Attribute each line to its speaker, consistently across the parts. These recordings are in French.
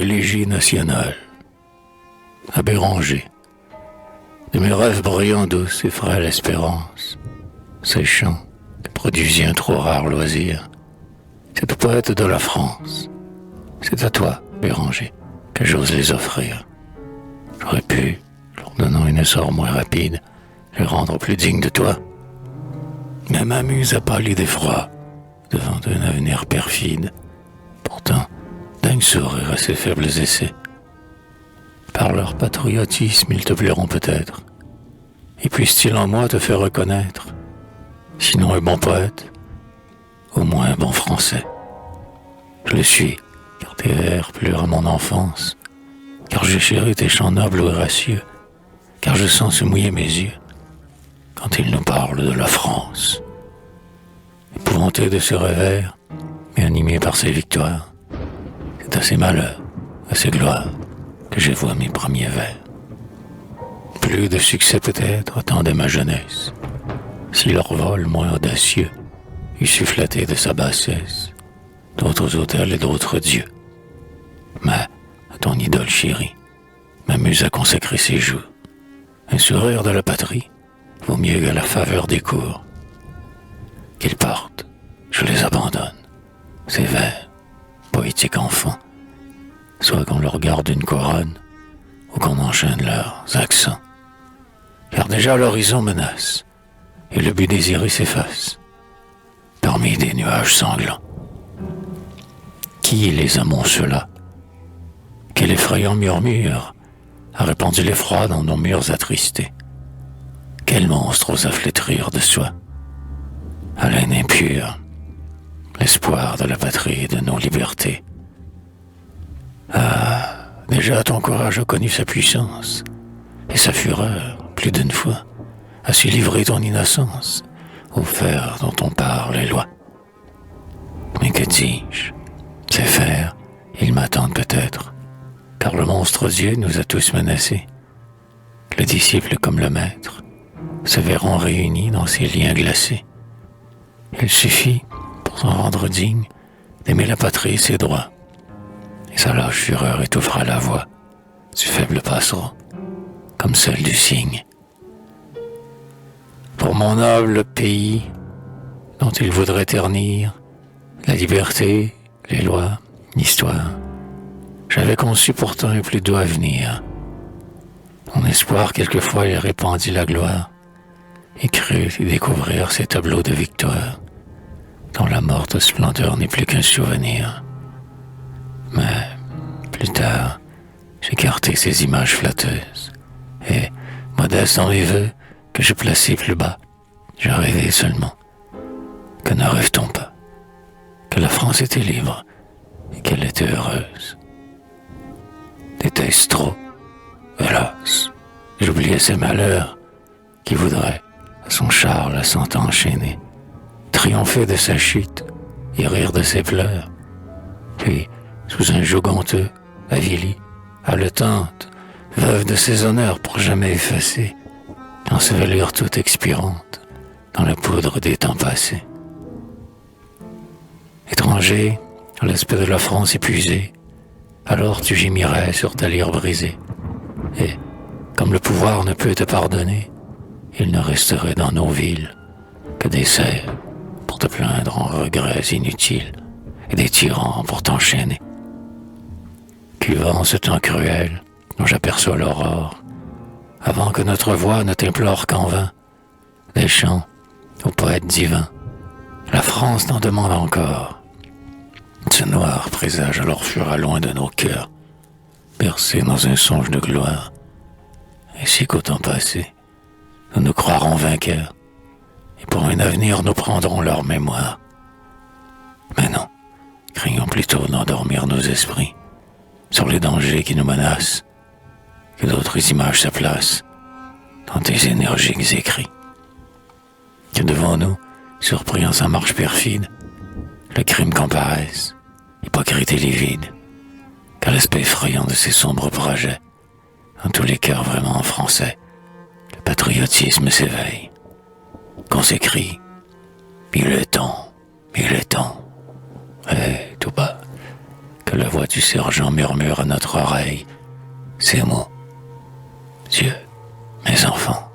Speaker 1: élégie nationale. À Béranger, de mes rêves brillants douce et frêle espérance, ces chants que produisit un trop rare loisir, c'est au poète de la France, c'est à toi, Béranger, que j'ose les offrir. J'aurais pu, leur donnant une essor moins rapide, les rendre plus dignes de toi. Mais ma muse a pâli d'effroi devant un avenir perfide. Pourtant, dingue sourire à ses faibles essais. Par leur patriotisme, ils te plairont peut-être. Et puisse-t-il en moi te faire reconnaître, sinon un bon poète, au moins un bon français. Je le suis, car tes vers pleurent à mon enfance, car j'ai chéri tes chants nobles ou gracieux, car je sens se mouiller mes yeux quand ils nous parlent de la France. Épouvanté de ce revers, mais animé par ses victoires, c'est à ses malheurs, à ses gloires, que je vois mes premiers vers. Plus de succès peut-être attendait ma jeunesse, si leur vol moins audacieux eût su flatter de sa bassesse d'autres autels et d'autres dieux. Mais à ton idole chérie, ma muse a consacré ses jours. Un sourire de la patrie vaut mieux que la faveur des cours. Qu'ils partent, je les abandonne, ces vers, poétiques enfants, soit qu'on leur garde une couronne ou qu'on enchaîne leurs accents. Car déjà l'horizon menace et le but désiré s'efface parmi des nuages sanglants. Qui les amonce-là? Quel effrayant murmure a répandu l'effroi dans nos murs attristés? Quel monstre ose flétrir de soi? Haleine impure, l'espoir de la patrie et de nos libertés. Ah, déjà ton courage a connu sa puissance, et sa fureur, plus d'une fois, a su livrer ton innocence au fer dont on parle les lois. Mais que dis-je? Ces fers, ils m'attendent peut-être, car le monstre Dieu nous a tous menacés. Le disciple comme le maître se verront réunis dans ces liens glacés. Il suffit, pour s'en rendre digne, d'aimer la patrie et ses droits, et sa lâche fureur étouffera la voix du faible passereau, comme celle du cygne. Pour mon noble pays, dont il voudrait ternir la liberté, les lois, l'histoire, j'avais conçu pourtant un plus doux avenir. Mon espoir quelquefois il répandit la gloire, et crut y découvrir ces tableaux de victoire, dont la morte splendeur n'est plus qu'un souvenir. Mais, plus tard, j'écartai ces images flatteuses, et, modeste dans mes vœux, que je plaçais plus bas, je rêvais seulement. Que ne rêve-t-on pas? Que la France était libre, et qu'elle était heureuse. Était-ce trop? Hélas, j'oubliais ces malheurs, qui voudraient, à son char la sentant enchaînée, triompher de sa chute et rire de ses pleurs. Puis, sous un joug honteux, avilie, haletante, veuve de ses honneurs pour jamais effacés, ensevelir toute expirante dans la poudre des temps passés. Étranger, à l'aspect de la France épuisée, alors tu gémirais sur ta lyre brisée, et, comme le pouvoir ne peut te pardonner, il ne resterait dans nos villes que des serfs pour te plaindre en regrets inutiles et des tyrans pour t'enchaîner. Cuvant ce temps cruel dont j'aperçois l'aurore, avant que notre voix ne t'implore qu'en vain, des chants aux poètes divins, la France t'en demande encore. Ce noir présage alors fuira loin de nos cœurs, bercés dans un songe de gloire, ainsi qu'au temps passé, nous nous croirons vainqueurs, et pour un avenir nous prendrons leur mémoire. Mais non, craignons plutôt d'endormir nos esprits sur les dangers qui nous menacent, que d'autres images se placent dans tes énergiques écrits. Que devant nous, surpris en sa marche perfide, le crime comparaisse, hypocrite et livide, qu'à l'aspect effrayant de ces sombres projets, dans tous les cœurs vraiment français, le patriotisme s'éveille, qu'on s'écrie « Il est temps, il est temps », et tout bas, que la voix du sergent murmure à notre oreille ces mots. Dieu, mes enfants,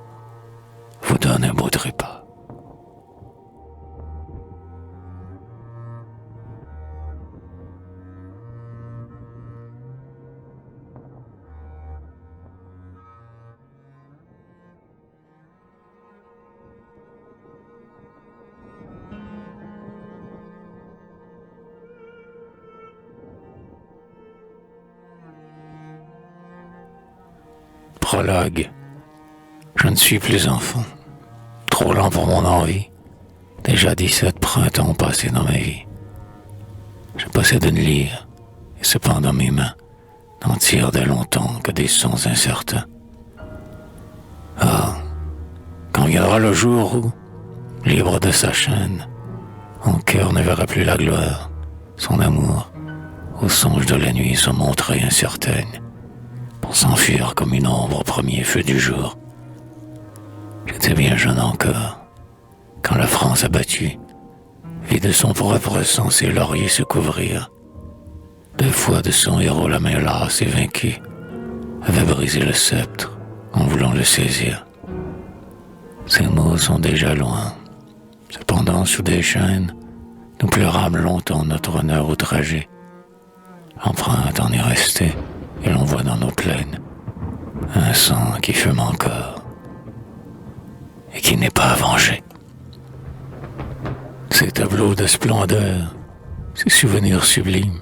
Speaker 1: vous donne un beau trépas. Prologue. Je ne suis plus enfant. Trop lent pour mon envie. Déjà 17 printemps passés dans ma vie. Je possède une lyre, et cependant mes mains n'en tirent de longtemps que des sons incertains. Ah, quand viendra le jour où, libre de sa chaîne, mon cœur ne verra plus la gloire, son amour, aux songes de la nuit se montrer incertaine, pour s'enfuir comme une ombre au premier feu du jour. J'étais bien jeune encore, quand la France abattue vit de son propre sang ses lauriers se couvrir. 2 fois de son héros la main lasse et vaincue avait brisé le sceptre en voulant le saisir. Ces mots sont déjà loin. Cependant, sous des chaînes, nous pleurâmes longtemps notre honneur outragé. L'empreinte en est restée, et l'on voit dans nos plaines un sang qui fume encore et qui n'est pas vengé. Ces tableaux de splendeur, ces souvenirs sublimes,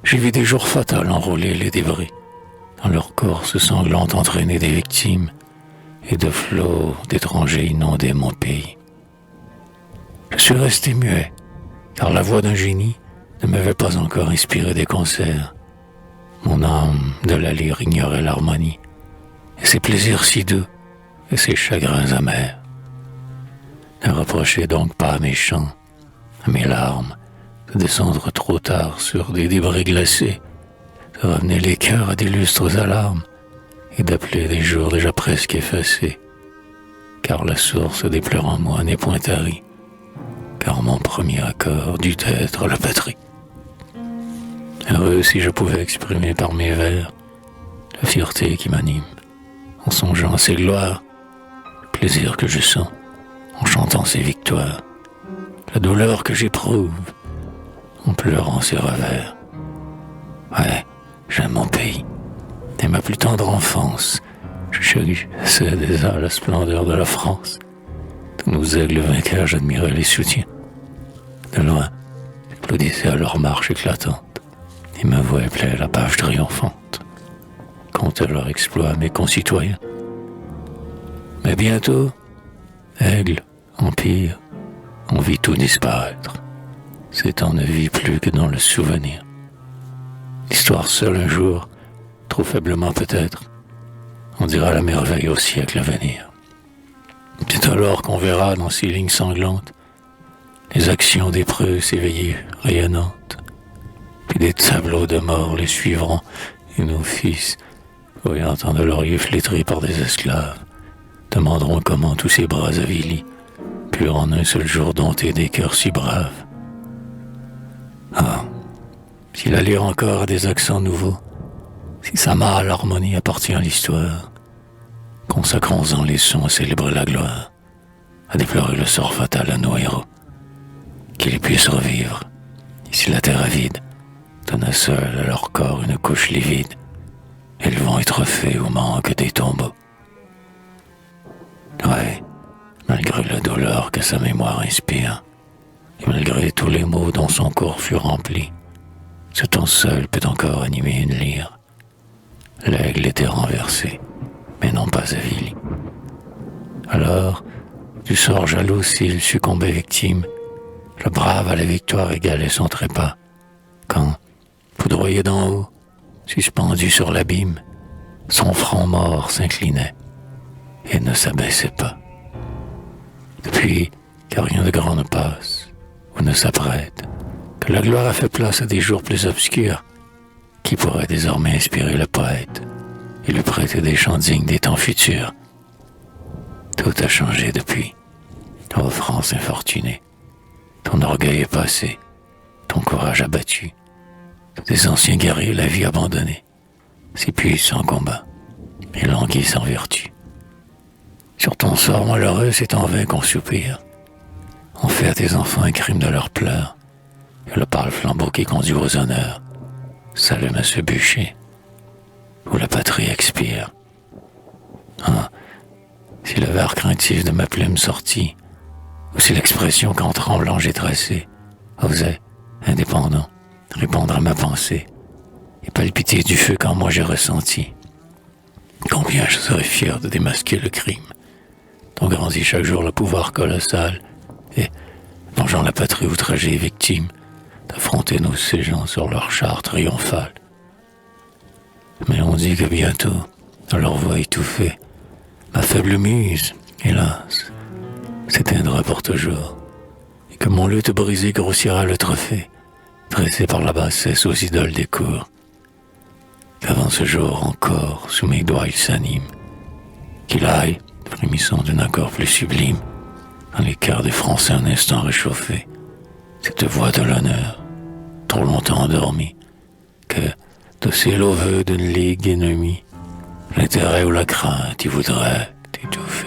Speaker 1: j'ai vu des jours fatals enrouler les débris, dans leur course sanglante entraîner des victimes, et de flots d'étrangers inonder mon pays. Je suis resté muet, car la voix d'un génie ne m'avait pas encore inspiré des concerts. Mon âme de la lyre ignorait l'harmonie, et ses plaisirs si doux, et ses chagrins amers. Ne reprochez donc pas à mes chants, à mes larmes, de descendre trop tard sur des débris glacés, de ramener les cœurs à d'illustres alarmes, et d'appeler des jours déjà presque effacés. Car la source des pleurs en moi n'est point tarie, car mon premier accord dut être la patrie. Heureux si je pouvais exprimer par mes vers la fierté qui m'anime, en songeant à ses gloires, le plaisir que je sens, en chantant ses victoires, la douleur que j'éprouve, en pleurant ses revers. Ouais, j'aime mon pays, et ma plus tendre enfance, je chérissais déjà la splendeur de la France. De nos aigles vainqueurs, j'admirais les soutiens. De loin, j'applaudissais à leur marche éclatante, et ma voix éplait la page triomphante. Comptaient leur exploit mes concitoyens. Mais bientôt, aigle, empire, on vit tout disparaître. C'est on ne vit plus que dans le souvenir. L'histoire seule un jour, trop faiblement peut-être, on dira la merveille au siècle à venir. C'est alors qu'on verra dans ces lignes sanglantes les actions des Prusses éveillées, rayonnantes. Puis des tableaux de mort les suivront, et nos fils, voyant tant de lauriers flétris par des esclaves, demanderont comment tous ces bras avilis purent en un seul jour dompter des cœurs si braves. Ah, si la lyre encore a des accents nouveaux, si sa mâle harmonie appartient à l'histoire, consacrons-en les sons à célébrer la gloire, à déplorer le sort fatal à nos héros, qu'ils puissent revivre, et si la terre avide donne seul à leur corps une couche livide, ils vont être faits au manque des tombeaux. Ouais, malgré la douleur que sa mémoire inspire, et malgré tous les maux dont son corps fut rempli, ce ton seul peut encore animer une lyre. L'aigle était renversé, mais non pas avili. Alors, du sort jaloux s'il succombait victime, le brave à la victoire égalait son trépas, quand, foudroyé d'en haut, suspendu sur l'abîme, son front mort s'inclinait et ne s'abaissait pas. Depuis, car rien de grand ne passe ou ne s'apprête, que la gloire a fait place à des jours plus obscurs, qui pourrait désormais inspirer le poète et lui prêter des chants dignes des temps futurs. Tout a changé depuis. Ô France infortunée, ton orgueil est passé, ton courage abattu. Des anciens guerriers la vie abandonnée, s'épuisent sans combat et languissent sans vertu. Sur ton sort malheureux, c'est en vain qu'on soupire. On fait à tes enfants un crime de leurs pleurs, et le pâle flambeau qui conduit aux honneurs s'allume à ce bûcher où la patrie expire. Ah, si le vers craintif de ma plume sortit, ou si l'expression qu'en tremblant j'ai tracée osait, indépendant, répondre à ma pensée et palpiter du feu qu'en moi j'ai ressenti, combien je serais fier de démasquer le crime dont grandit chaque jour le pouvoir colossal et, vengeant la patrie outragée et victime, d'affronter nos ségens sur leur char triomphal. Mais on dit que bientôt, à leur voix étouffée, ma faible muse, hélas, s'éteindra pour toujours, et que mon luth brisé grossira le trophée, dressé par la bassesse aux idoles des cours. Qu'avant ce jour encore, sous mes doigts il s'anime, qu'il aille, frémissant d'un accord plus sublime, dans les cœurs des Français un instant réchauffé, cette voix de l'honneur, trop longtemps endormie, que, docile au vœu d'une ligue ennemie, l'intérêt ou la crainte y voudrait t'étouffer.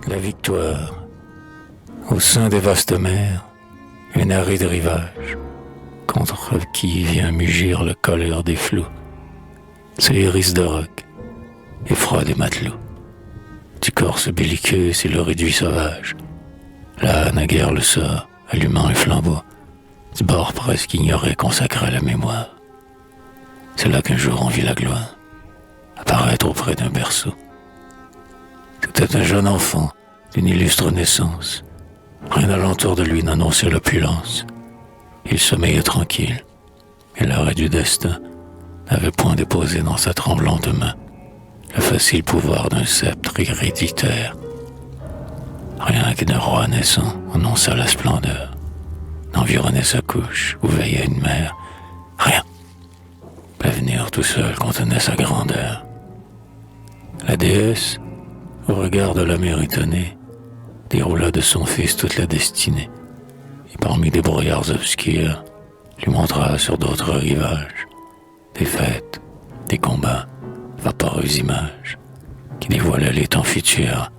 Speaker 1: La victoire, au sein des vastes mers, un aride rivage, contre qui vient mugir le colère des flots, se hérisse de roc, effroi des matelots, du corse belliqueux et le réduit sauvage, là naguère le sort, allumant un flambeau, du bord presque ignoré consacré à la mémoire. C'est là qu'un jour on vit la gloire, apparaître auprès d'un berceau. C'était un jeune enfant, d'une illustre naissance. Rien alentour de lui n'annonçait l'opulence. Il sommeillait tranquille, et l'arrêt du destin n'avait point déposé dans sa tremblante main le facile pouvoir d'un sceptre héréditaire. Rien que d'un roi naissant annonça la splendeur, n'environnait sa couche où veillait une mère. Rien. L'avenir tout seul contenait sa grandeur. La déesse, au regard de la mer étonnée, déroula de son fils toute la destinée, et parmi des brouillards obscurs, lui montra sur d'autres rivages des fêtes, des combats, vaporeuses images, qui dévoilaient les temps futurs.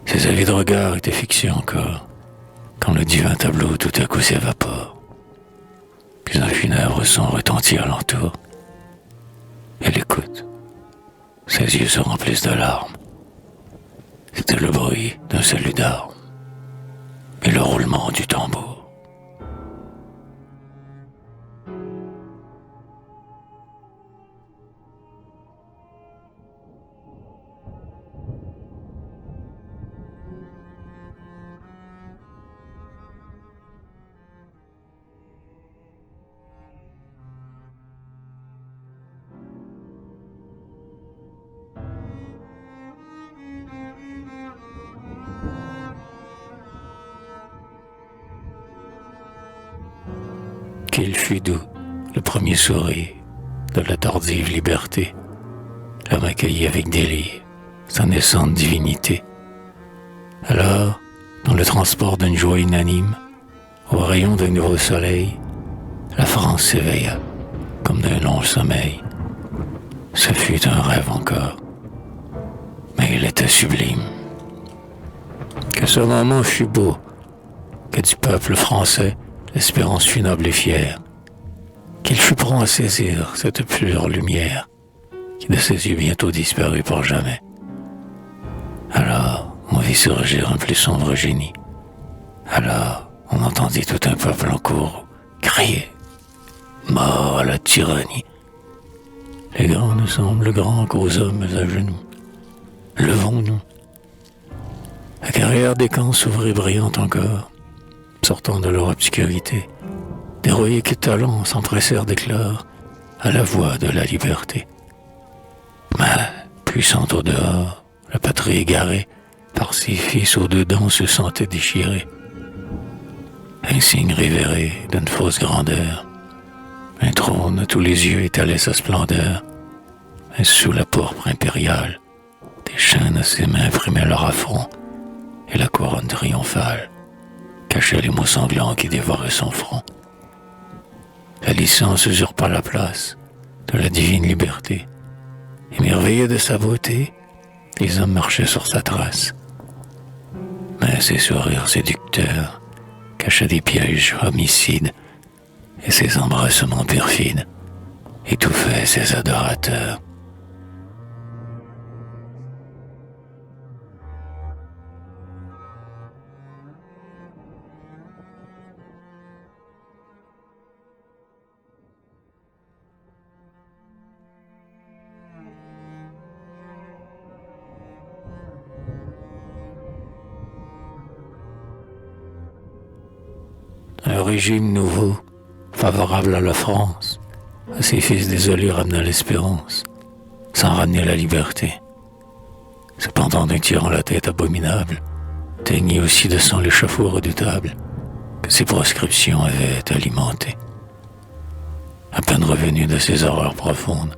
Speaker 1: Ses avides regards étaient fixés encore, quand le divin tableau tout à coup s'évapore. Puis un funèbre son retentit alentour. Elle écoute. Ses yeux se remplissent de larmes. C'était le bruit d'un salut d'armes et le roulement du tambour. Qu'il fut doux, le premier sourire de la tardive liberté, l'homme accueilli avec délit sa naissante divinité. Alors, dans le transport d'une joie unanime, au rayon d'un nouveau soleil, la France s'éveilla, comme d'un long sommeil. Ce fut un rêve encore, mais il était sublime. Que ce moment fut beau, que du peuple français l'espérance fut noble et fière, qu'il fut prompt à saisir cette pure lumière qui de ses yeux bientôt disparut pour jamais. Alors on vit surgir un plus sombre génie. Alors on entendit tout un peuple en cour crier « Mort à la tyrannie !» Les grands ne semblent grands qu'aux hommes à genoux. Levons-nous. La carrière des camps s'ouvrit brillante encore, sortant de leur obscurité. D'héroïques talents s'empressèrent d'éclore à la voix de la liberté. Mais, puissante au dehors, la patrie égarée par ses fils au-dedans se sentait déchiré. Insigne révéré d'une fausse grandeur, un trône à tous les yeux étalait sa splendeur, mais sous la pourpre impériale, des chaînes à ses mains imprimaient leur affront, et la couronne triomphale cachait les mots sanglants qui dévoraient son front. La licence usurpa la place de la divine liberté. Émerveillés de sa beauté, les hommes marchaient sur sa trace. Mais ses sourires séducteurs cachaient des pièges homicides, et ses embrassements perfides étouffaient ses adorateurs. Un régime nouveau, favorable à la France, à ses fils désolés ramena l'espérance, sans ramener la liberté. Cependant, d'un tyran la tête abominable, teignit aussi de sang l'échafaud redoutable que ses proscriptions avaient alimenté. À peine revenu de ses horreurs profondes,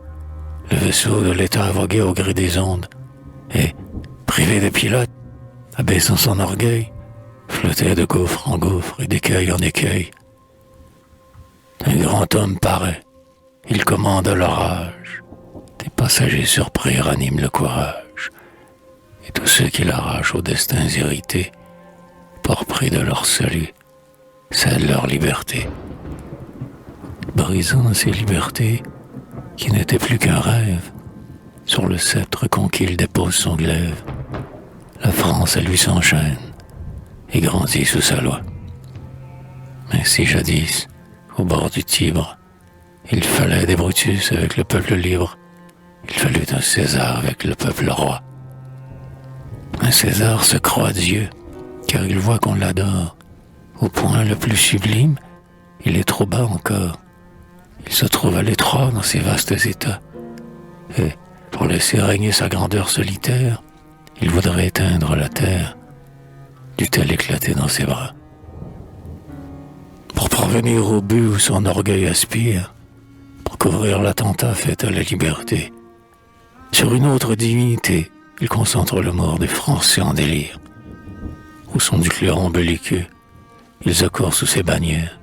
Speaker 1: le vaisseau de l'État voguait au gré des ondes, et, privé de pilote, abaissant son orgueil, flottait de gouffre en gouffre et d'écueil en écueil. Un grand homme paraît, il commande l'orage, des passagers surpris raniment le courage, et tous ceux qui l'arrachent aux destins irrités, porprés de leur salut, cèdent leur liberté. Brisant ces libertés, qui n'étaient plus qu'un rêve, sur le sceptre conquis il dépose son glaive. La France à lui s'enchaîne et grandit sous sa loi. Mais si jadis, au bord du Tibre, il fallait des Brutus avec le peuple libre, il fallut un César avec le peuple roi. Un César se croit Dieu, car il voit qu'on l'adore. Au point le plus sublime, il est trop bas encore. Il se trouve à l'étroit dans ses vastes états. Et, pour laisser régner sa grandeur solitaire, il voudrait éteindre la terre, dût-elle éclater dans ses bras. Pour parvenir au but où son orgueil aspire, pour couvrir l'attentat fait à la liberté, sur une autre divinité, il concentre le mort des Français en délire. Au son du clairon belliqueux, ils accourent sous ses bannières.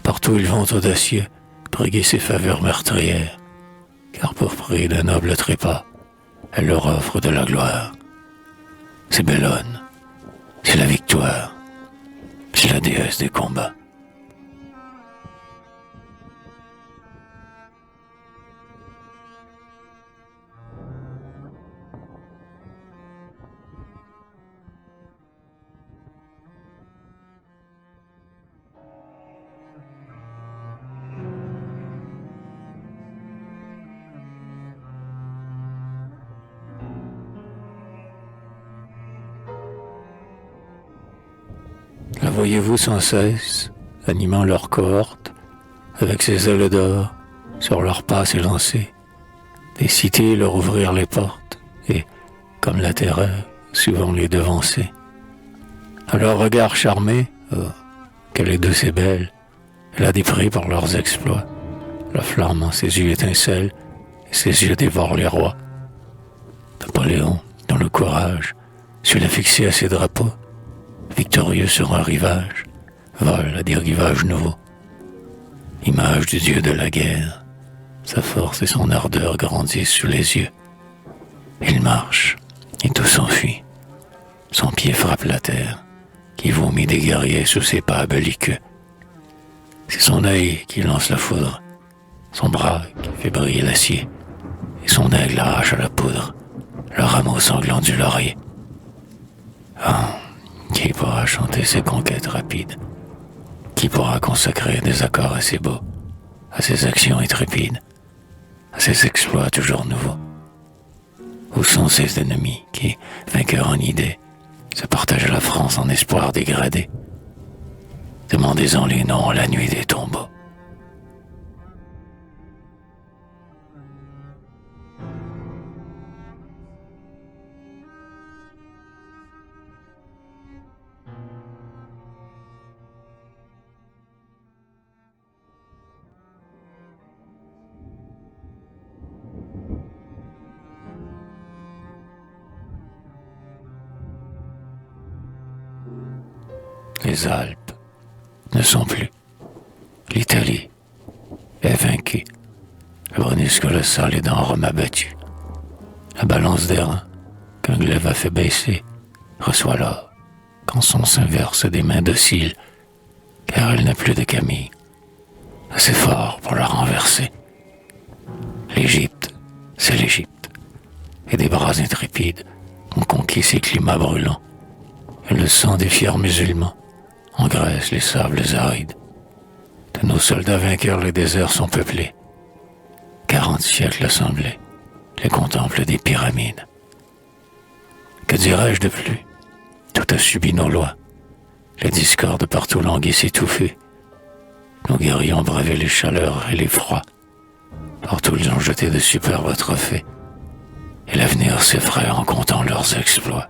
Speaker 1: Partout ils vont audacieux, briguer ses faveurs meurtrières, car pour prix d'un noble trépas, elle leur offre de la gloire. C'est Bellone, c'est la victoire, c'est la déesse des combats. La voyez-vous sans cesse, animant leur cohorte, avec ses ailes d'or, sur leurs pas s'élancer, des cités leur ouvrir les portes, et, comme la terreur, souvent les devancer. À leur regard charmé, oh, qu'elle est douce et belle, elle a des prix par leurs exploits. La flamme en ses yeux étincelle, et ses yeux dévorent les rois. Napoléon, dans le courage, sut la fixer à ses drapeaux, victorieux sur un rivage, vole à des rivages nouveaux. Image du dieu de la guerre, sa force et son ardeur grandissent sous les yeux. Il marche, et tout s'enfuit. Son pied frappe la terre, qui vomit des guerriers sous ses pas belliqueux. C'est son œil qui lance la foudre, son bras qui fait briller l'acier, et son aigle arrache à la poudre le rameau sanglant du laurier. Ah, qui pourra chanter ses conquêtes rapides? Qui pourra consacrer des accords assez beaux à ses actions intrépides, à ses exploits toujours nouveaux? Où sont ses ennemis qui, vainqueurs en idées, se partagent la France en espoir dégradé? Demandez-en les noms à la nuit des tombeaux. les Alpes ne sont plus. L'Italie est vaincue. Le Brennus colossal est dans Rome abattu. La balance des reins, qu'un glaive a fait baisser, reçoit l'or, quand son sein verse des mains dociles, car elle n'a plus de Camille, assez fort pour la renverser. L'Égypte, c'est l'Égypte, et des bras intrépides ont conquis ces climats brûlants, et le sang des fiers musulmans engraisse les sables arides. De nos soldats vainqueurs, les déserts sont peuplés. 40 siècles assemblés les contemplent des pyramides. Que dirais-je de plus? Tout a subi nos lois. Les discordes partout languissent étouffées. Nos guerriers ont bravé les chaleurs et les froids. Partout ils ont jeté de superbes trophées. Et l'avenir s'effraie en comptant leurs exploits.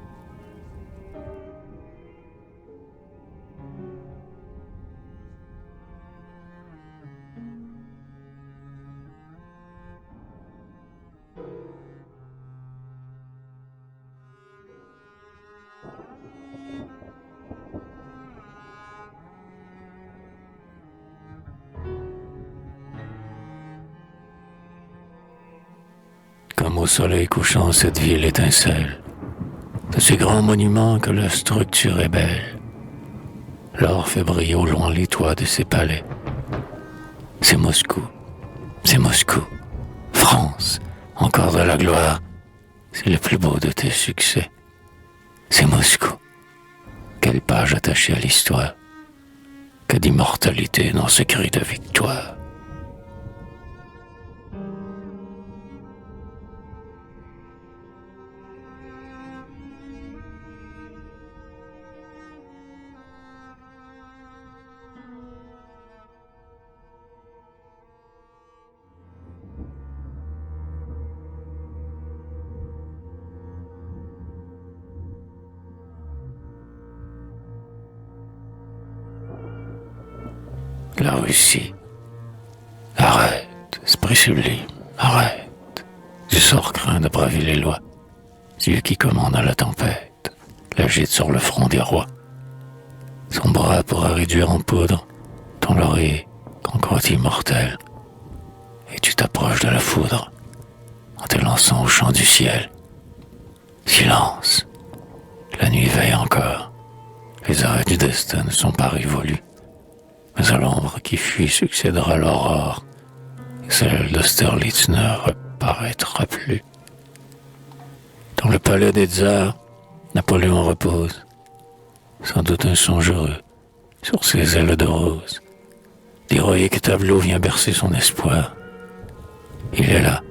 Speaker 1: Comme au soleil couchant, cette ville étincelle de ces grands monuments que la structure est belle. L'or fait briller au loin les toits de ses palais. C'est Moscou, c'est Moscou. France, encore de la gloire, c'est le plus beau de tes succès. C'est Moscou. Quelle page attachée à l'histoire, que d'immortalité dans ce cri de victoire. La Russie. Arrête, esprit sublime, arrête. Du sort craint de braver les lois. Dieu qui commande à la tempête l'agite sur le front des rois. Son bras pourra réduire en poudre ton laurier qu'on croit immortel. Et tu t'approches de la foudre en te lançant au champ du ciel. Silence. La nuit veille encore. Les arrêts du destin ne sont pas révolus. Mais à l'ombre qui fuit succédera l'aurore, et celle d'Austerlitz ne reparaîtra plus. Dans le palais des tsars, Napoléon repose, sans doute un songe heureux, sur ses ailes de rose. L'héroïque tableau vient bercer son espoir. Il est là,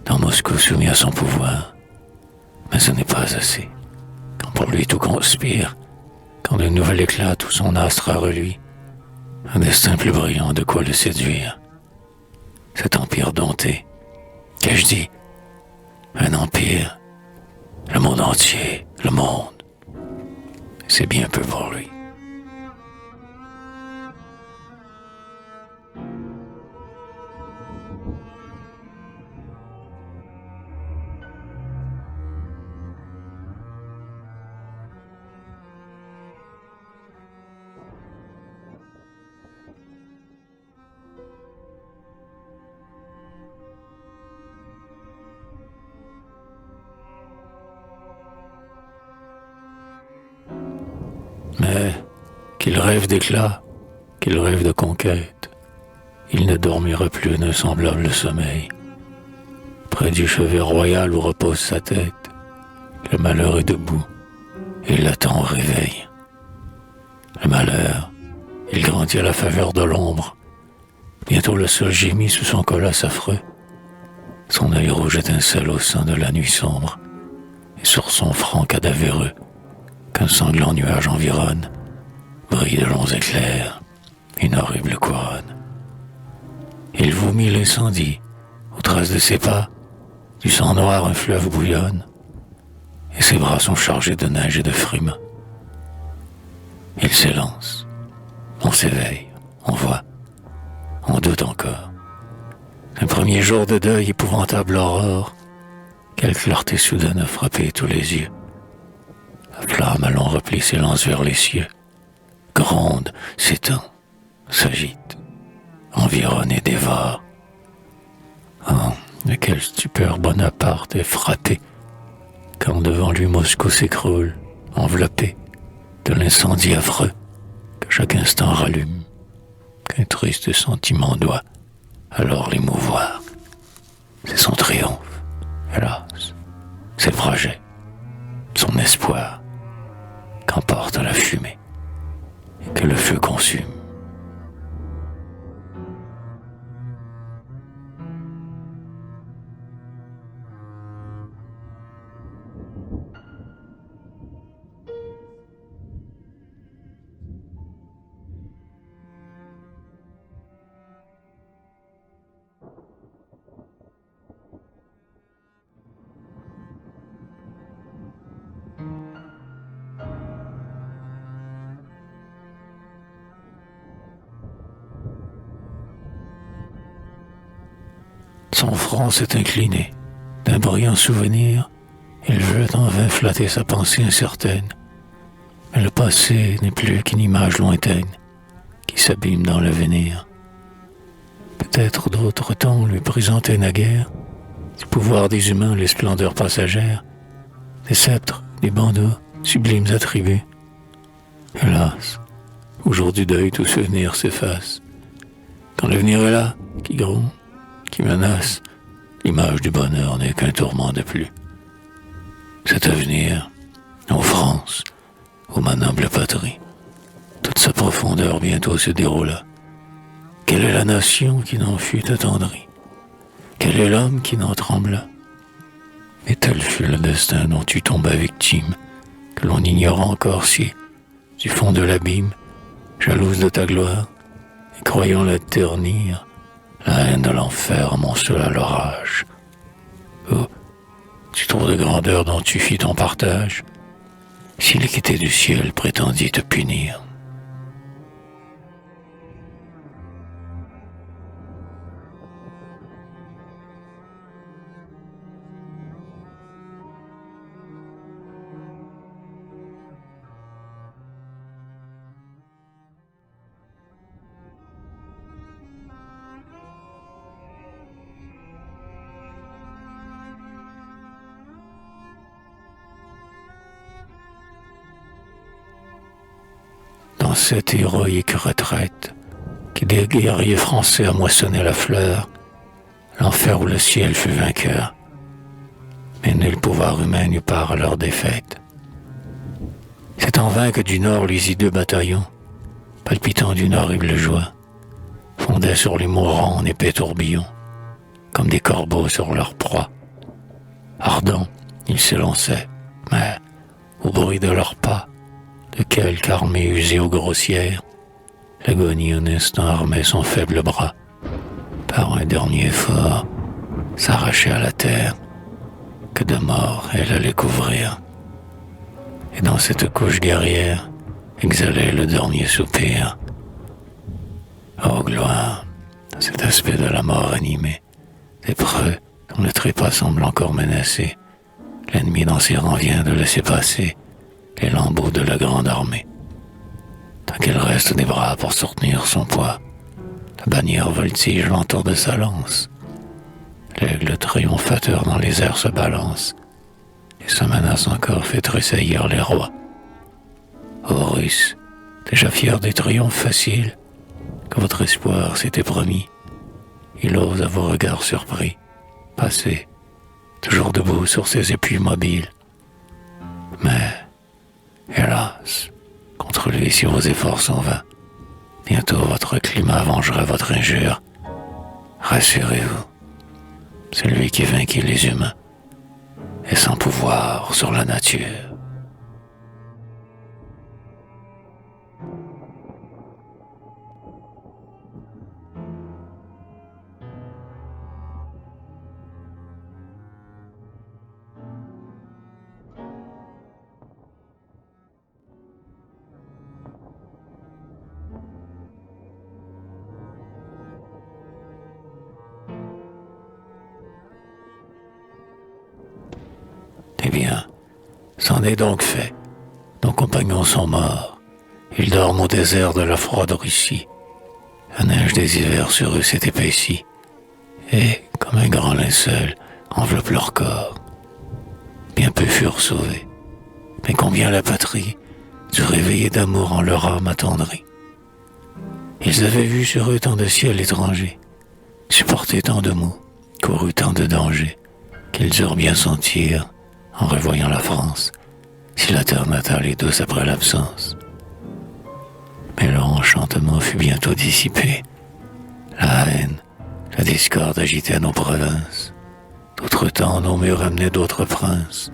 Speaker 1: dans Moscou soumis à son pouvoir. Mais ce n'est pas assez. Quand pour lui tout conspire, quand de nouvel éclat tout son astre a reluit, un destin plus brillant de quoi le séduire. Cet empire dompté, qu'ai-je dit? Un empire, le monde entier, le monde. C'est bien peu pour lui. Mais qu'il rêve d'éclat, qu'il rêve de conquête, il ne dormira plus d'un semblable sommeil. Près du chevet royal où repose sa tête, le malheur est debout, et il l'attend au réveil. Le malheur, il grandit à la faveur de l'ombre. Bientôt le sol gémit sous son colosse affreux. Son œil rouge étincelle au sein de la nuit sombre, et sur son front cadavéreux, qu'un sanglant nuage environne, brille de longs éclairs, une horrible couronne. Il vomit l'incendie, aux traces de ses pas, du sang noir un fleuve bouillonne, et ses bras sont chargés de neige et de frumes. Il s'élance, on s'éveille, on voit, on doute encore. Un premier jour de deuil, épouvantable aurore, quelle clarté soudaine a frappé tous les yeux. La flamme à long repli s'élance vers les cieux, gronde, s'étend, s'agite, environne et dévore. Oh, de quelle stupeur Bonaparte est frappé quand devant lui Moscou s'écroule, enveloppé de l'incendie affreux que chaque instant rallume, qu'un triste sentiment doit alors l'émouvoir. C'est son triomphe, hélas, ses projets, son espoir, qu'emporte la fumée et que le feu consume. Son front s'est incliné, d'un brillant souvenir, il veut en vain flatter sa pensée incertaine. Mais le passé n'est plus qu'une image lointaine, qui s'abîme dans l'avenir. Peut-être d'autres temps lui présentaient naguère, du pouvoir des humains les splendeurs passagères, des sceptres, des bandeaux, sublimes attributs. Hélas, au jour du deuil, tout souvenir s'efface. Quand l'avenir est là, qui gronde, qui menace, l'image du bonheur n'est qu'un tourment de plus. Cet avenir, ô France, ô ma noble patrie, toute sa profondeur bientôt se déroula. Quelle est la nation qui n'en fut attendrie? Quel est l'homme qui n'en trembla? Et tel fut le destin dont tu tombas victime, que l'on ignore encore si, du fond de l'abîme, jalouse de ta gloire, et croyant la ternir, la haine de l'enfer amoncela l'orage. Oh, du trop de grandeur dont tu fis ton partage, si l'équité du ciel prétendit te punir. Dans cette héroïque retraite, qui des guerriers français a moissonné la fleur, l'enfer où le ciel fut vainqueur, mais nul pouvoir humain n'eut part à leur défaite. C'est en vain que du nord les hideux bataillons, palpitant d'une horrible joie, fondaient sur les mourants en épais tourbillons, comme des corbeaux sur leur proie. Ardents, ils s'élançaient, mais, au bruit de leurs pas, de quelque armée usée ou grossière, l'agonie un instant armait son faible bras. Par un dernier effort, s'arrachait à la terre, que de mort elle allait couvrir. Et dans cette couche guerrière, exhalait le dernier soupir. Oh gloire, cet aspect de la mort animée, des preux dont le trépas semble encore menacé, l'ennemi dans ses rangs vient de laisser passer les lambeaux de la grande armée. Tant qu'il reste des bras pour soutenir son poids, la bannière voltige l'entour de sa lance. L'aigle triomphateur dans les airs se balance, et sa menace encore fait tressaillir les rois. Ô Russes, déjà fiers des triomphes faciles, que votre espoir s'était promis, il ose à vos regards surpris, passer, toujours debout sur ses épuis mobiles. Mais, hélas, contre lui si vos efforts sont vains, bientôt votre climat vengera votre injure. Rassurez-vous, c'est lui qui vainquit les humains et sans pouvoir sur la nature. Eh bien, c'en est donc fait. Nos compagnons sont morts, Ils dorment au désert de la froide Russie. La neige des hivers sur eux s'est épaissie, et, comme un grand linceul, enveloppe leur corps. Bien peu furent sauvés, mais combien la patrie dut réveiller d'amour en leur âme attendrie. Ils avaient vu sur eux tant de ciel étrangers, supporté tant de maux, couru tant de dangers, qu'ils durent bien sentir, en revoyant la France, si la terre natale est douce après l'absence. Mais leur enchantement fut bientôt dissipé. La haine, la discorde agitaient nos provinces. D'autres temps, nos murs amenaient d'autres princes,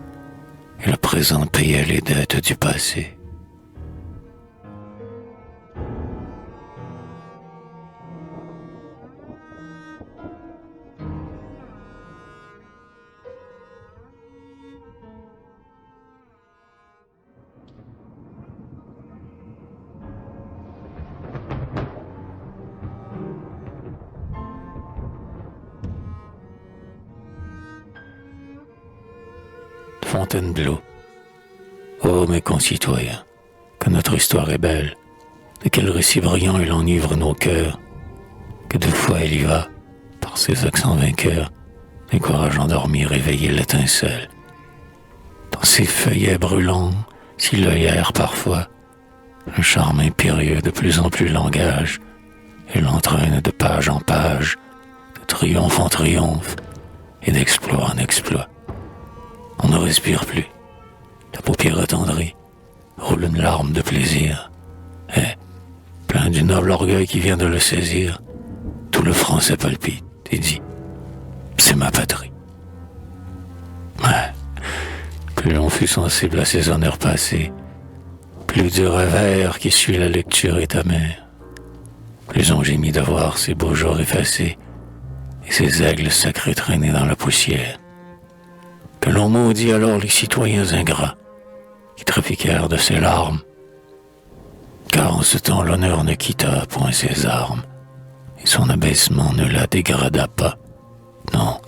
Speaker 1: et le présent payait les dettes du passé. Fontainebleau. Ô mes concitoyens, que notre histoire est belle, de quel récit brillant il enivre nos cœurs, que de fois elle y va, par ses accents vainqueurs, d'un courage endormi réveiller l'étincelle. Dans ses feuillets brûlants, s'il l'œil erre parfois, un charme impérieux de plus en plus langage, et l'entraîne de page en page, de triomphe en triomphe, et d'exploit en exploit. On ne respire plus. La paupière attendrie roule une larme de plaisir. Et, plein du noble orgueil qui vient de le saisir, tout le français palpite et dit « C'est ma patrie ». Ouais, plus l'on fut sensible à ces honneurs passés, plus du revers qui suit la lecture est amer. Plus on gémit de voir ces beaux jours effacés et ces aigles sacrés traînés dans la poussière. Que l'on maudit alors les citoyens ingrats qui trafiquèrent de ses larmes, car en ce temps l'honneur ne quitta point ses armes, et son abaissement ne la dégrada pas. Non,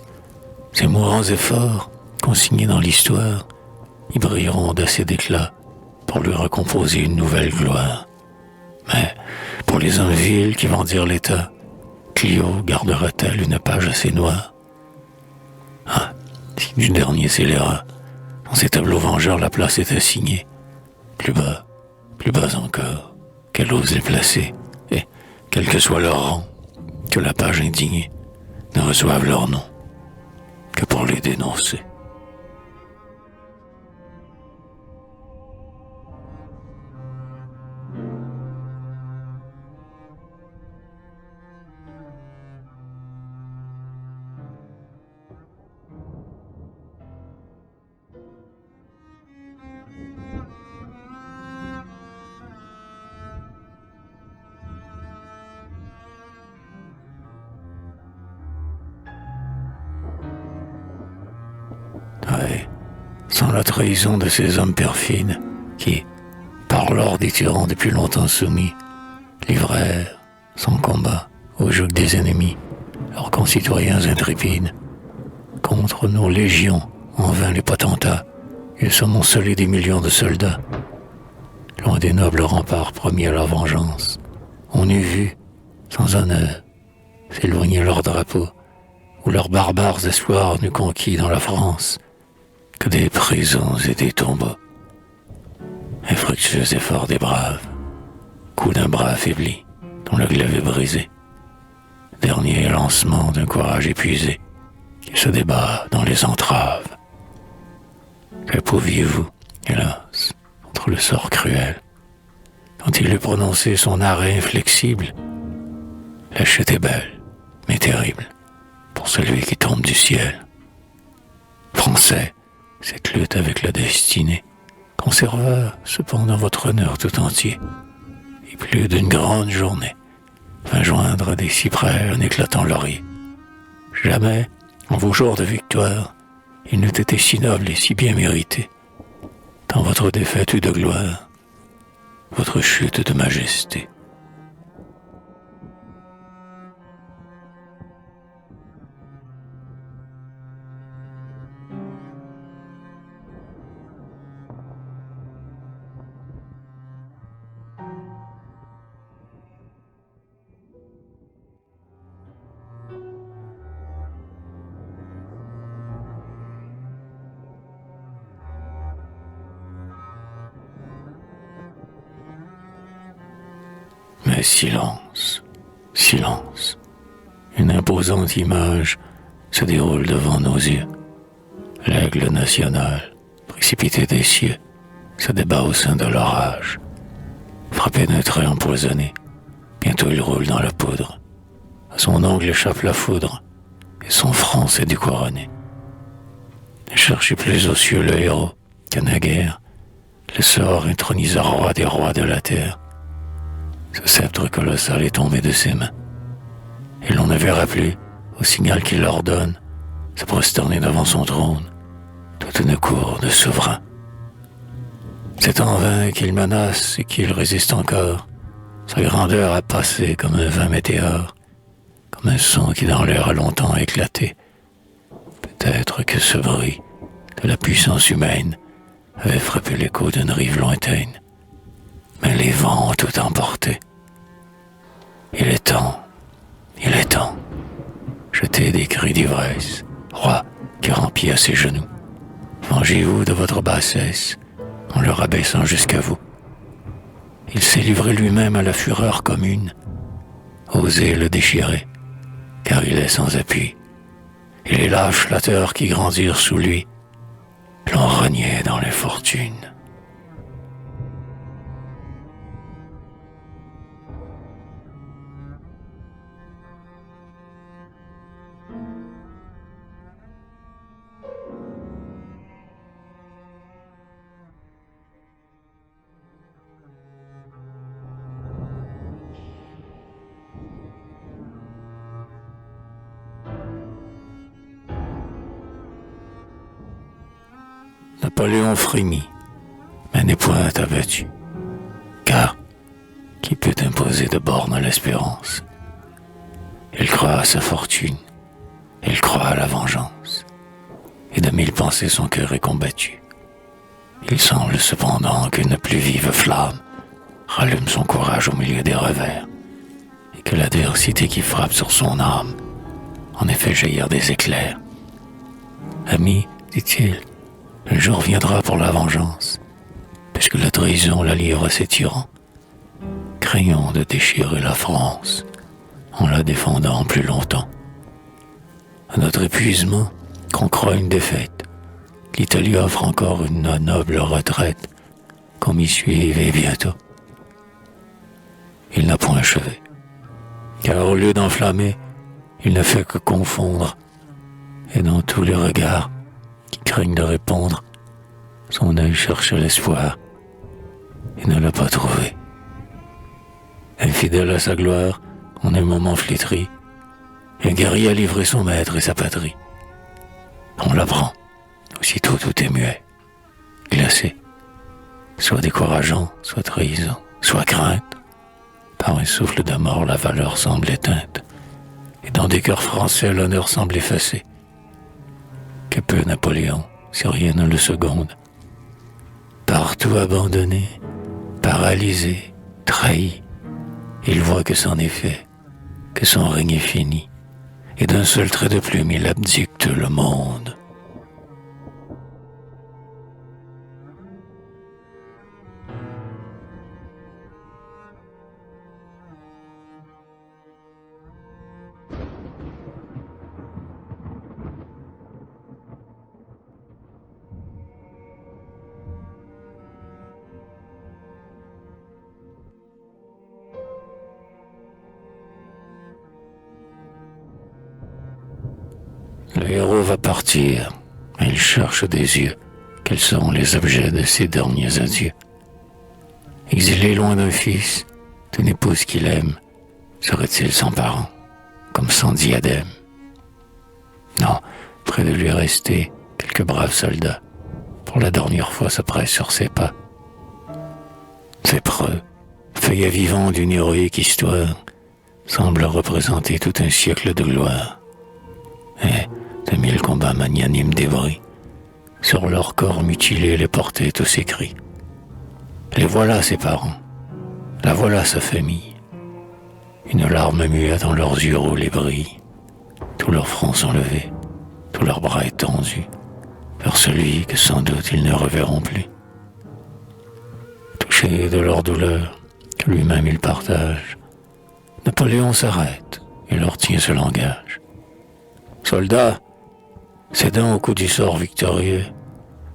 Speaker 1: ces mourants efforts, consignés dans l'histoire, y brilleront d'assez d'éclat pour lui recomposer une nouvelle gloire. Mais pour les hommes vils qui vendirent l'État, Clio gardera-t-elle une page assez noire? Ah, si du dernier scélérat, dans ces tableaux vengeurs la place est assignée, plus bas encore, qu'elle ose les placer, et, quel que soit leur rang, que la page indignée ne reçoive leur nom que pour les dénoncer. Ouais, sans la trahison de ces hommes perfides qui, par l'ordre des tyrans depuis longtemps soumis, livrèrent, sans combat, au joug des ennemis, leurs concitoyens intrépides. Contre nos légions, en vain les potentats, eussent amoncelé des millions de soldats. Loin des nobles remparts promis à leur vengeance, on eût vu, sans honneur, s'éloigner leurs drapeaux, où leurs barbares espoirs n'eût conquis dans la France que des prisons et des tombeaux. Infructueux effort des braves, coup d'un bras affaibli, dont le glaive est brisé, dernier lancement d'un courage épuisé, qui se débat dans les entraves. Que pouviez-vous, hélas, contre le sort cruel, quand il eut prononcé son arrêt inflexible? La chute est belle, mais terrible, pour celui qui tombe du ciel. Français, cette lutte avec la destinée conserva cependant votre honneur tout entier, et plus d'une grande journée vint joindre à des cyprès un éclatant laurier. Jamais, en vos jours de victoire, il n'eût été si noble et si bien mérité, tant votre défaite eut de gloire, votre chute de majesté. Mais silence, silence. Une imposante image se déroule devant nos yeux. L'aigle national, précipité des cieux, se débat au sein de l'orage. Frappé d'un trait empoisonné, bientôt il roule dans la poudre. À son ongle échappe la foudre, et son front s'est découronné. Ne cherchez plus aux cieux le héros, qu'à naguère, le sort intronisa roi des rois de la terre. Ce sceptre colossal est tombé de ses mains, et l'on ne verra plus, au signal qu'il leur donne, se prosterner devant son trône, toute une cour de souverains. C'est en vain qu'il menace et qu'il résiste encore. Sa grandeur a passé comme un vain météore, comme un son qui dans l'air a longtemps éclaté. Peut-être que ce bruit de la puissance humaine avait frappé l'écho d'une rive lointaine, mais les vents ont tout emporté. Il est temps, il est temps. Jetez des cris d'ivresse, roi qui rampit à ses genoux. Vengez-vous de votre bassesse en le rabaissant jusqu'à vous. Il s'est livré lui-même à la fureur commune. Osez le déchirer, car il est sans appui. Et les lâches flatteurs qui grandirent sous lui l'ont renié dans les fortunes. Napoléon frémit, mais n'est point abattu. Car, qui peut imposer de bornes à l'espérance? Il croit à sa fortune, il croit à la vengeance, et de mille pensées son cœur est combattu. Il semble cependant qu'une plus vive flamme rallume son courage au milieu des revers, et que l'adversité qui frappe sur son âme en effet jaillir des éclairs. Ami, dit-il, le jour viendra pour la vengeance, puisque la trahison la livre à ses tyrans. Craignons de déchirer la France en la défendant plus longtemps. À notre épuisement, qu'on croit une défaite, l'Italie offre encore une noble retraite, qu'on m'y suive et bientôt. Il n'a point achevé, car au lieu d'enflammer, il ne fait que confondre, et dans tous les regards qui craignent de répondre, son œil cherche l'espoir et ne l'a pas trouvé. Infidèle à sa gloire, en un moment flétri, un guerrier a livré son maître et sa patrie. On l'apprend, aussitôt tout est muet, glacé, soit décourageant, soit trahison, soit crainte. Par un souffle de mort, la valeur semble éteinte, et dans des cœurs français, l'honneur semble effacé. Que peut Napoléon, si rien ne le seconde? Partout abandonné, paralysé, trahi, il voit que c'en est fait, que son règne est fini, et d'un seul trait de plume il abdicte le monde. Le héros va partir, et il cherche des yeux quels sont les objets de ses derniers adieux. Exilé loin d'un fils, d'une épouse qu'il aime, serait-il sans parents, comme sans diadème? Non, près de lui rester quelques braves soldats, pour la dernière fois se pressent sur ses pas. Ces preux, feuillet vivant d'une héroïque histoire, semblent représenter tout un siècle de gloire. Et de mille combats magnanimes débris, sur leur corps mutilé les portaient tous ces cris. Les voilà ses parents, la voilà sa famille. Une larme muette dans leurs yeux roule et brille. Tous leurs fronts sont levés, tous leurs bras étendus, vers celui que sans doute ils ne reverront plus. Touchés de leur douleur, que lui-même il partage, Napoléon s'arrête et leur tient ce langage. Soldats, cédant au coup du sort victorieux,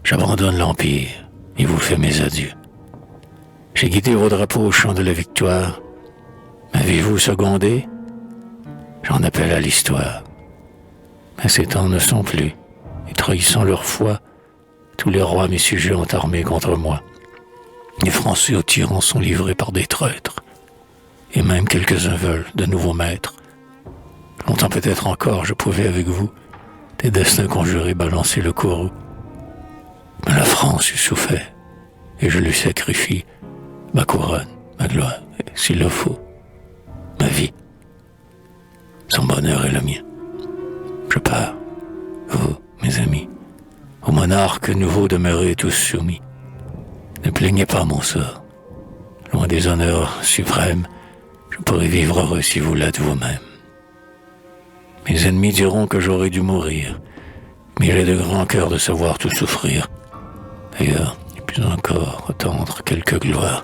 Speaker 1: j'abandonne l'Empire et vous fais mes adieux. J'ai guidé vos drapeaux au champ de la victoire. M'avez-vous secondé? J'en appelle à l'histoire. Mais ces temps ne sont plus, et trahissant leur foi, tous les rois mes sujets ont armé contre moi. Les Français aux tyrans sont livrés par des traîtres, et même quelques-uns veulent de nouveaux maîtres. Longtemps peut-être encore je pouvais avec vous, des destins conjurés balancer le courroux. Mais la France eût souffert, et je lui sacrifie ma couronne, ma gloire, et s'il le faut, ma vie. Son bonheur est le mien. Je pars, vous, mes amis, aux monarques nouveaux demeurez tous soumis. Ne plaignez pas mon sort. Loin des honneurs suprêmes, je pourrais vivre heureux si vous l'êtes vous-même. Mes ennemis diront que j'aurais dû mourir, mais j'ai de grands cœurs de savoir tout souffrir. D'ailleurs, il puis encore attendre quelques gloires.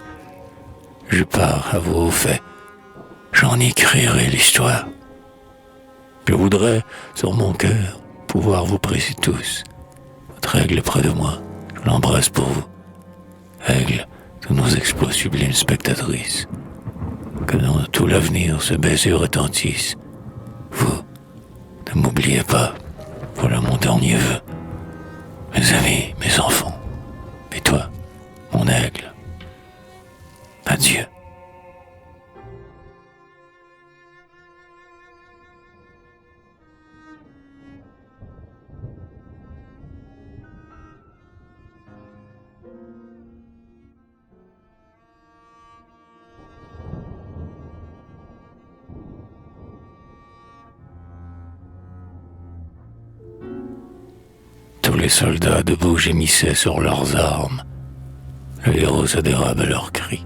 Speaker 1: Je pars à vos hauts faits, j'en écrirai l'histoire. Je voudrais, sur mon cœur, pouvoir vous presser tous. Votre aigle est près de moi, je l'embrasse pour vous. Aigle de nos exploits sublimes spectatrices. Que dans tout l'avenir ce baiser retentisse. Vous, ne m'oubliez pas, voilà mon dernier vœu. Mes amis, mes enfants, et toi, mon aigle. Adieu. Tous les soldats debout gémissaient sur leurs armes. Le héros se dérobe à leurs cris,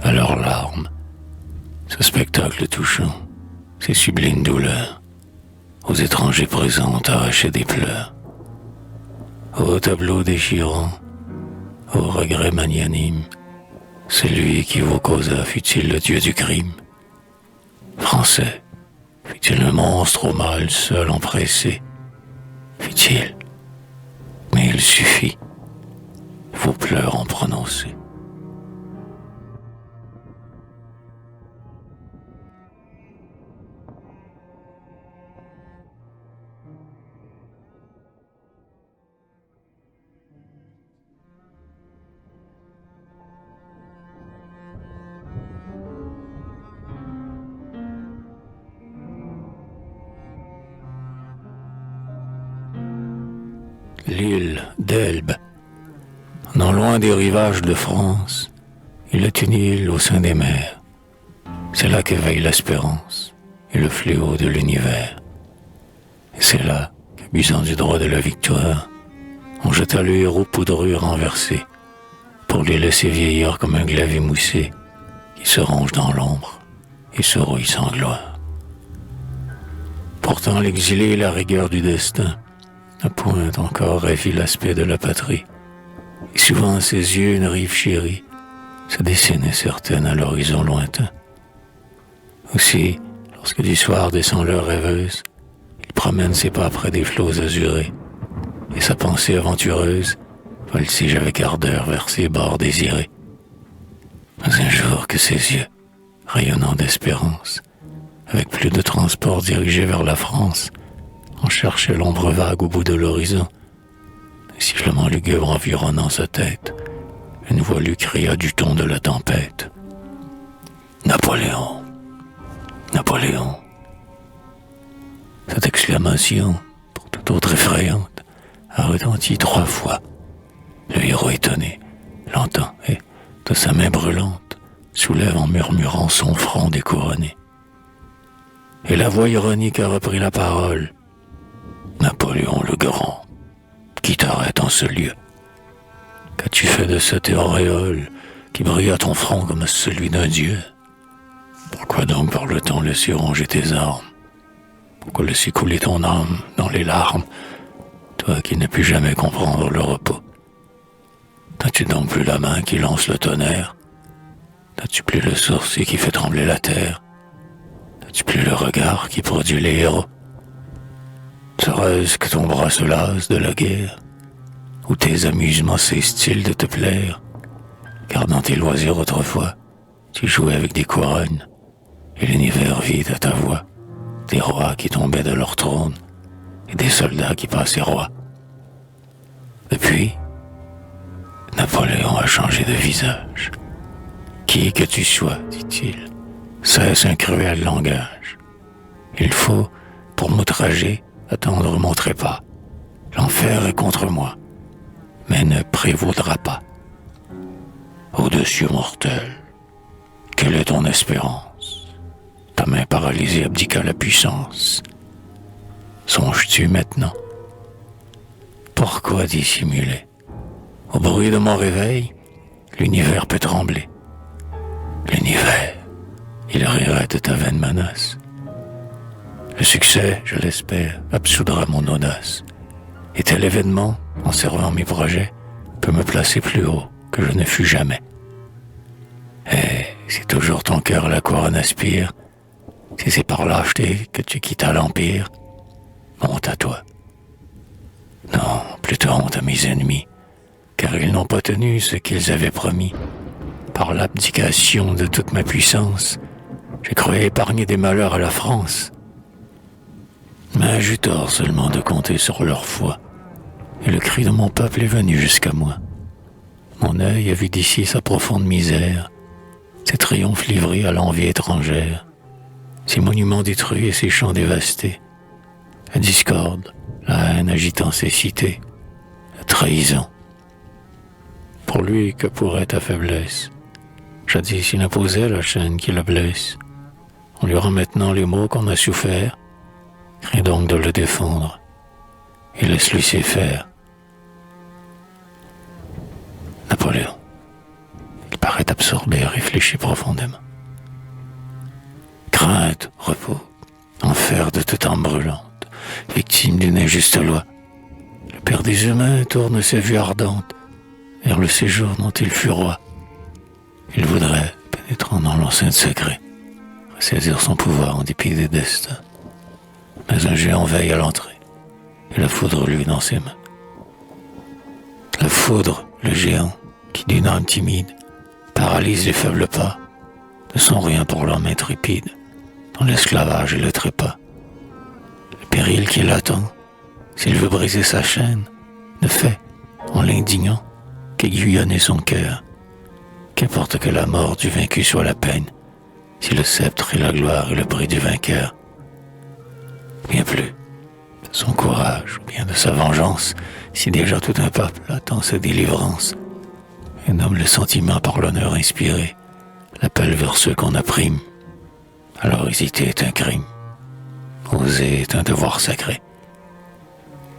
Speaker 1: à leurs larmes. Ce spectacle touchant, ces sublimes douleurs, aux étrangers présents arrachés des pleurs. Ô tableau déchirant, ô regret magnanime, celui qui vous causa fut-il le dieu du crime? Français, fut-il un monstre au mal seul empressé? Fut-il? Mais il suffit, vos pleurs en prononcer. L'île d'Elbe, non loin des rivages de France, il est une île au sein des mers. C'est là qu'éveille l'espérance et le fléau de l'univers. Et c'est là qu'abusant du droit de la victoire, on jeta le héros poudreux renversé, pour les laisser vieillir comme un glaive émoussé, qui se ronge dans l'ombre et se rouille sans gloire. Pourtant l'exilé et la rigueur du destin ne pointe encore ravi l'aspect de la patrie, et souvent à ses yeux une rive chérie se dessine incertaine à l'horizon lointain. Aussi, lorsque du soir descend l'heure rêveuse, il promène ses pas près des flots azurés, et sa pensée aventureuse voltige avec ardeur vers ses bords désirés. Mais un jour que ses yeux, rayonnant d'espérance, avec plus de transport dirigés vers la France, on cherchait l'ombre vague au bout de l'horizon. Un sifflement lugubre environnant sa tête, une voix lui cria du ton de la tempête. Napoléon! Napoléon! Cette exclamation, pour tout autre effrayante, a retenti 3 fois. Le héros étonné l'entend et, de sa main brûlante, soulève en murmurant son front découronné. Et la voix ironique a repris la parole. Napoléon le Grand, qui t'arrête en ce lieu? Qu'as-tu fait de cette auréole qui brille à ton front comme celui d'un dieu? Pourquoi donc parle-t-on laisser ronger tes armes? Pourquoi laisser couler ton âme dans les larmes, toi qui n'as pu jamais comprendre le repos? N'as-tu donc plus la main qui lance le tonnerre? N'as-tu plus le sourcil qui fait trembler la terre? N'as-tu plus le regard qui produit les héros? Serait-ce que ton bras se lasse de la guerre, ou tes amusements cessent-ils de te plaire? Car dans tes loisirs autrefois, tu jouais avec des couronnes, et l'univers vide à ta voix, des rois qui tombaient de leur trône, et des soldats qui passaient rois. Depuis, Napoléon a changé de visage. Qui que tu sois, dit-il, cesse un cruel langage. Il faut, pour m'outrager, attendre mon trépas. L'enfer est contre moi, mais ne prévaudra pas. Au-dessus mortel, quelle est ton espérance? Ta main paralysée abdiqua la puissance. Songes-tu maintenant? Pourquoi dissimuler? Au bruit de mon réveil, l'univers peut trembler. L'univers, il rirait de ta vaine menace. Le succès, je l'espère, absoudra mon audace. Et tel événement, en servant mes projets, peut me placer plus haut que je ne fus jamais. Et si toujours ton cœur à la couronne aspire, si c'est par lâcheté que tu quittas l'empire, honte à toi. Non, plutôt honte à mes ennemis, car ils n'ont pas tenu ce qu'ils avaient promis. Par l'abdication de toute ma puissance, j'ai cru épargner des malheurs à la France. Mais j'eus tort seulement de compter sur leur foi, et le cri de mon peuple est venu jusqu'à moi. Mon œil a vu d'ici sa profonde misère, ses triomphes livrés à l'envie étrangère, ses monuments détruits et ses champs dévastés, la discorde, la haine agitant ses cités, la trahison. Pour lui, que pourrait ta faiblesse? Jadis, il imposait la chaîne qui le blesse. On lui rend maintenant les maux qu'on a souffert. Crains donc de le défendre et laisse-lui ses faire. Napoléon, il paraît absorbé et réfléchit profondément. Crainte, repos, enfer de toute âme brûlante, victime d'une injuste loi. Le père des humains tourne ses vues ardentes vers le séjour dont il fut roi. Il voudrait, pénétrant dans l'enceinte secret, ressaisir son pouvoir en dépit des destins. Mais un géant veille à l'entrée, et la foudre lui dans ses mains. La foudre, le géant, qui d'une âme timide, paralyse les faibles pas, ne sont rien pour l'homme intrépide, dans l'esclavage et le trépas. Le péril qui l'attend, s'il veut briser sa chaîne, ne fait, en l'indignant, qu'aiguillonner son cœur. Qu'importe que la mort du vaincu soit la peine, si le sceptre et la gloire est le prix du vainqueur. Bien plus, de son courage ou bien de sa vengeance, si déjà tout un peuple attend sa délivrance, et nomme le sentiment par l'honneur inspiré, l'appel vers ceux qu'on opprime. Alors hésiter est un crime, oser est un devoir sacré.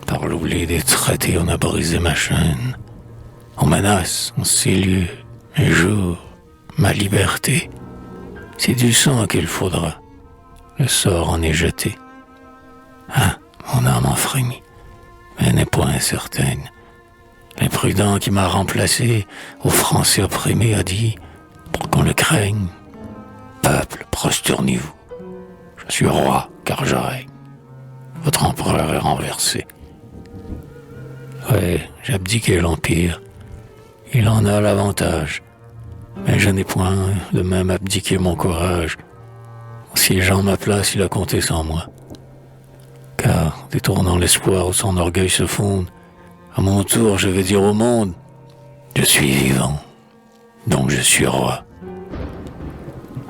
Speaker 1: Par l'oubli des traités on a brisé ma chaîne, on menace en ces lieux, un jour, ma liberté. C'est du sang qu'il faudra, le sort en est jeté. Ah, mon âme en frémit, mais elle n'est point incertaine. L'imprudent qui m'a remplacé aux Français opprimés a dit, pour qu'on le craigne, peuple, prosternez-vous. Je suis roi, car je règne. Votre empereur est renversé. Ouais, j'ai abdiqué l'empire. Il en a l'avantage. Mais je n'ai point de même abdiqué mon courage. Siégeant ma place, il a compté sans moi. Car, détournant l'espoir où son orgueil se fonde, à mon tour, je vais dire au monde, je suis vivant, donc je suis roi.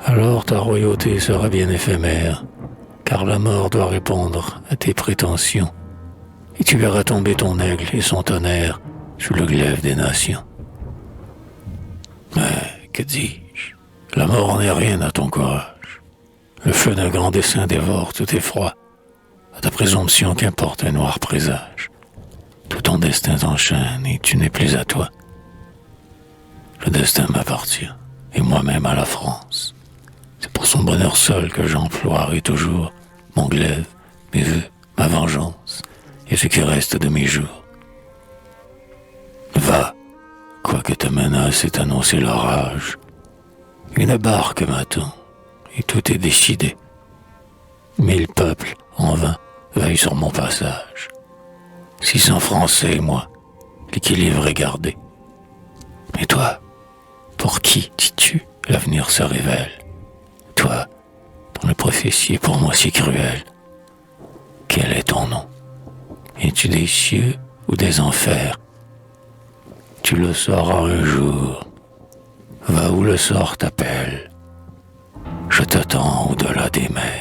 Speaker 1: Alors ta royauté sera bien éphémère, car la mort doit répondre à tes prétentions, et tu verras tomber ton aigle et son tonnerre sous le glaive des nations. Mais, que dis-je? La mort n'est rien à ton courage. Le feu d'un grand dessein dévore tout effroi. À ta présomption, qu'importe un noir présage. Tout ton destin t'enchaîne et tu n'es plus à toi. Le destin m'appartient, et moi-même à la France. C'est pour son bonheur seul que j'emploierai toujours mon glaive, mes vœux, ma vengeance, et ce qui reste de mes jours. Va, quoique ta menace ait annoncé l'orage. Une barque m'attend, et tout est décidé. 1000 peuples, en vain, veillent sur mon passage. 600 Français et moi, l'équilibre est gardé. Mais toi, pour qui, dis-tu, l'avenir se révèle? Toi, dont la prophétie est pour moi si cruelle. Quel est ton nom? Es-tu des cieux ou des enfers? Tu le sauras un jour. Va où le sort t'appelle. Je t'attends au-delà des mers.